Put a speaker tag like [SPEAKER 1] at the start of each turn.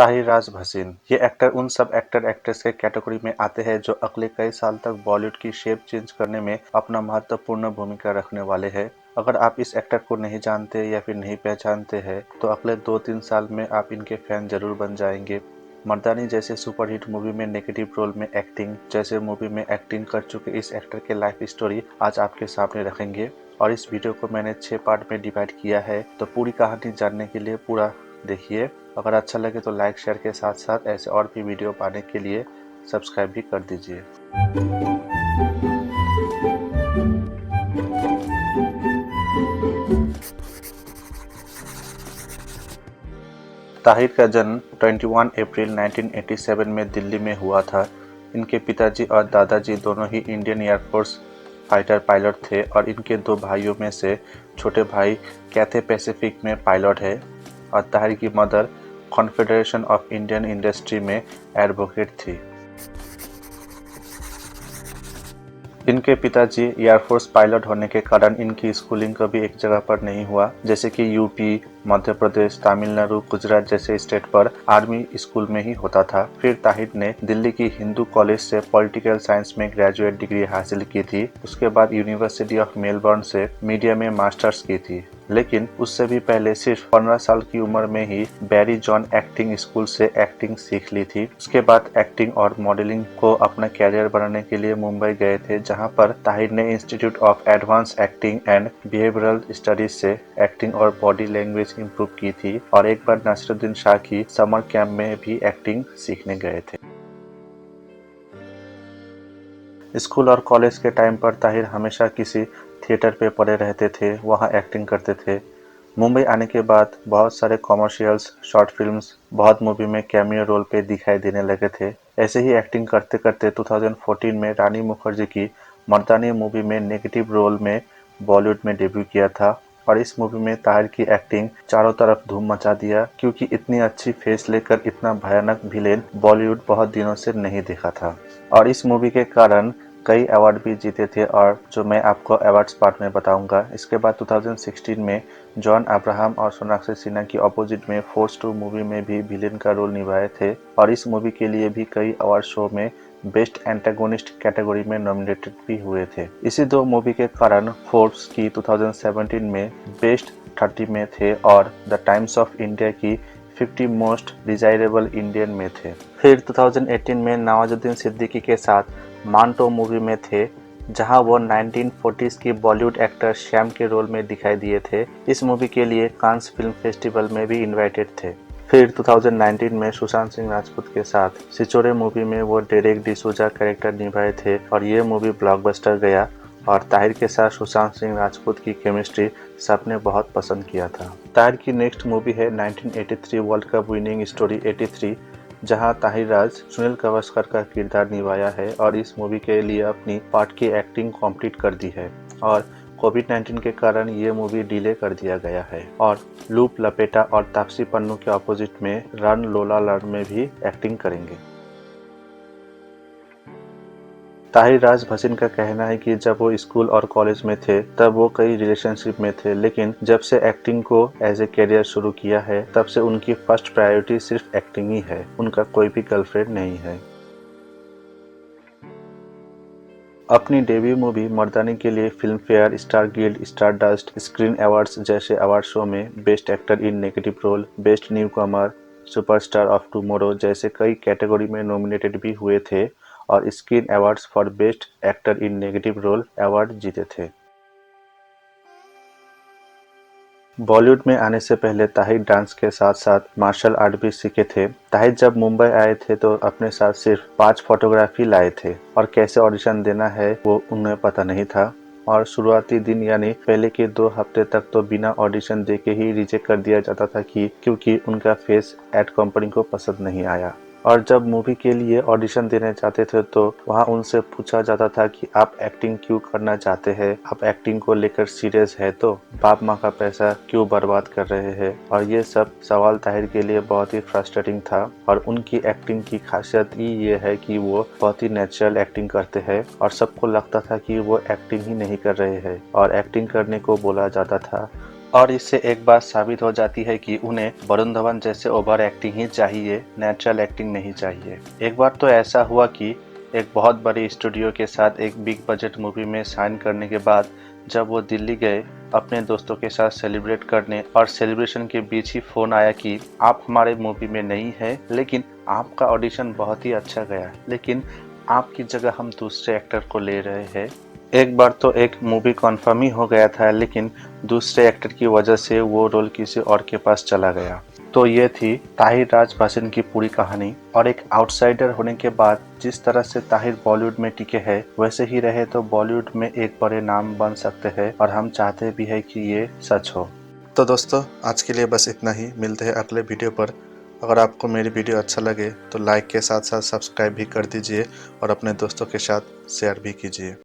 [SPEAKER 1] ताहिर राज भसीन। ये एक्टर उन सब एक्टर एक्ट्रेस के कैटेगरी में आते हैं जो अगले कई साल तक बॉलीवुड की शेप चेंज करने में अपना महत्वपूर्ण भूमिका रखने वाले हैं। अगर आप इस एक्टर को नहीं जानते या फिर नहीं पहचानते हैं तो अगले 2-3 साल में आप इनके फैन जरूर बन जाएंगे। मर्दानी जैसे सुपरहिट मूवी में नेगेटिव रोल में एक्टिंग जैसे मूवी में एक्टिंग कर चुके इस एक्टर के लाइफ स्टोरी आज आपके सामने रखेंगे और इस वीडियो को मैंने 6 पार्ट में डिवाइड किया है, तो पूरी कहानी जानने के लिए पूरा देखिए। अगर अच्छा लगे तो लाइक शेयर के साथ साथ ऐसे और भी वीडियो पाने के लिए सब्सक्राइब भी कर दीजिए। ताहिर का जन्म 21 अप्रैल 1987 में दिल्ली में हुआ था। इनके पिताजी और दादाजी दोनों ही इंडियन एयरफोर्स फाइटर पायलट थे और इनके 2 भाइयों में से छोटे भाई कैथे पैसिफिक में पायलट है और ताहिर की mother confederation of Indian industry में एडवोकेट थी। इनके पिताजी एयरफोर्स पायलट होने के कारण इनकी स्कूलिंग कभी एक जगह पर नहीं हुआ, जैसे कि यूपी, मध्य प्रदेश, तमिलनाडु, गुजरात जैसे स्टेट पर आर्मी स्कूल में ही होता था। फिर ताहिर ने दिल्ली की हिंदू कॉलेज से पॉलिटिकल साइंस में ग्रेजुएट डिग्री हासिल की थी। उसके बाद यूनिवर्सिटी ऑफ मेलबर्न से मीडिया में मास्टर्स की थी, लेकिन उससे भी पहले सिर्फ 15 साल की उम्र में ही बैरी जॉन एक्टिंग स्कूल से एक्टिंग सीख ली थी। उसके बाद एक्टिंग और मॉडलिंग को अपना कैरियर बनाने के लिए मुंबई गए थे, जहां पर ताहिर ने institute of advance acting and behavioural studies से एक्टिंग और बॉडी लैंग्वेज इंप्रूव की थी और एक बार नसीरुद्दीन शाह की समर कैंप में भी एक्टिंग सीखने गए थे। स्कूल और कॉलेज के टाइम पर ताहिर हमेशा किसी थिएटर पे पड़े रहते थे, वहाँ एक्टिंग करते थे। मुंबई आने के बाद बहुत सारे कॉमर्शियल्स, शॉर्ट फिल्म्स, बहुत मूवी में कैमियो रोल पे दिखाई देने लगे थे। ऐसे ही एक्टिंग करते करते 2014 में रानी मुखर्जी की मर्दानी मूवी में नेगेटिव रोल में बॉलीवुड में डेब्यू किया था और इस मूवी में ताहिर की एक्टिंग चारों तरफ धूम मचा दिया, क्योंकि इतनी अच्छी फेस लेकर इतना भयानक विलेन बॉलीवुड बहुत दिनों से नहीं देखा था। और इस मूवी के कारण कई अवार्ड भी जीते थे और जो मैं आपको अवार्ड्स पार्ट में बताऊंगा। इसके बाद 2016 में जॉन अब्राहम और सोनाक्षी सिन्हा की अपोजिट में फोर्स 2 मूवी में भी विलेन का रोल निभाए थे और इस मूवी के लिए भी कई अवार्ड शो में बेस्ट एंटागोनिस्ट कैटेगरी में नॉमिनेटेड भी हुए थे। इसी 2 मूवी के कारण फोर्ब्स की 2017 में बेस्ट 30 में थे और द टाइम्स ऑफ इंडिया की 50 मोस्ट डिजायरेबल इंडियन में थे। फिर 2018 में नवाजुद्दीन सिद्दीकी के साथ मांटो मूवी में थे, जहां वो 1940s की बॉलीवुड एक्टर श्याम के रोल में दिखाई दिए थे। इस मूवी के लिए कांस फिल्म फेस्टिवल में भी इनवाइटेड थे। फिर 2019 में सुशांत सिंह राजपूत के साथ सिचोरे मूवी में वो डेरेक डिसूजा कैरेक्टर निभाए थे और ये मूवी ब्लॉकबस्टर गया और ताहिर के साथ सुशांत सिंह राजपूत की केमिस्ट्री सबने बहुत पसंद किया था। ताहिर की नेक्स्ट मूवी है 1983 वर्ल्ड कप विनिंग स्टोरी 83, जहां ताहिर राज सुनील गावस्कर का किरदार निभाया है और इस मूवी के लिए अपनी पार्ट की एक्टिंग कंप्लीट कर दी है और कोविड-19 के कारण ये मूवी डिले कर दिया गया है और लूप लपेटा और तापसी पन्नू के अपोजिट में रन लोला लर्न में भी एक्टिंग करेंगे। ताहिर राज भसीन का कहना है कि जब वो स्कूल और कॉलेज में थे तब वो कई रिलेशनशिप में थे, लेकिन जब से एक्टिंग को एज ए करियर शुरू किया है तब से उनकी फर्स्ट प्रायोरिटी सिर्फ एक्टिंग ही है। उनका कोई भी गर्लफ्रेंड नहीं है। अपनी डेब्यू मूवी मर्दानी के लिए Filmfare, Star Guild, Stardust, Screen Awards जैसे अवार्ड शो में best actor in negative role, best newcomer, superstar of tomorrow जैसे कई कैटेगरी में नॉमिनेटेड भी हुए थे और Screen Awards for best actor in negative role award जीते थे। बॉलीवुड में आने से पहले ताहिर डांस के साथ साथ मार्शल आर्ट भी सीखे थे। ताहिर जब मुंबई आए थे तो अपने साथ सिर्फ 5 फोटोग्राफी लाए थे और कैसे ऑडिशन देना है वो उन्हें पता नहीं था और शुरुआती दिन यानी पहले के 2 हफ्ते तक तो बिना ऑडिशन देके ही रिजेक्ट कर दिया जाता था क्योंकि उनका फेस एड कंपनी को पसंद नहीं आया। और जब मूवी के लिए ऑडिशन देने जाते थे तो वहाँ उनसे पूछा जाता था कि आप एक्टिंग क्यों करना चाहते हैं, आप एक्टिंग को लेकर सीरियस है तो बाप माँ का पैसा क्यों बर्बाद कर रहे हैं। और ये सब सवाल ताहिर के लिए बहुत ही फ्रस्ट्रेटिंग था और उनकी एक्टिंग की खासियत ही ये है कि वो बहुत ही नेचुरल एक्टिंग करते हैं और सबको लगता था कि वो एक्टिंग ही नहीं कर रहे हैं और एक्टिंग करने को बोला जाता था और इससे एक बात साबित हो जाती है कि उन्हें वरुण धवन जैसे ओवर एक्टिंग ही चाहिए, नेचुरल एक्टिंग नहीं चाहिए। एक बार तो ऐसा हुआ कि एक बहुत बड़ी स्टूडियो के साथ एक बिग बजट मूवी में साइन करने के बाद जब वो दिल्ली गए अपने दोस्तों के साथ सेलिब्रेट करने, और सेलिब्रेशन के बीच ही फोन आया कि आप हमारे मूवी में नहीं है, लेकिन आपका ऑडिशन बहुत ही अच्छा गया, लेकिन आपकी जगह हम दूसरे एक्टर को ले रहे हैं। एक बार तो एक मूवी कन्फर्म ही हो गया था, लेकिन दूसरे एक्टर की वजह से वो रोल किसी और के पास चला गया। तो ये थी ताहिर राज भासन की पूरी कहानी। और एक आउटसाइडर होने के बाद जिस तरह से ताहिर बॉलीवुड में टिके हैं, वैसे ही रहे तो बॉलीवुड में एक बड़े नाम बन सकते हैं, और हम चाहते भी है कि ये सच हो। तो दोस्तों, आज के लिए बस इतना ही। मिलते हैं अगले वीडियो पर। अगर आपको मेरी वीडियो अच्छा लगे तो लाइक के साथ साथ सब्सक्राइब भी कर दीजिए और अपने दोस्तों के साथ शेयर भी कीजिए।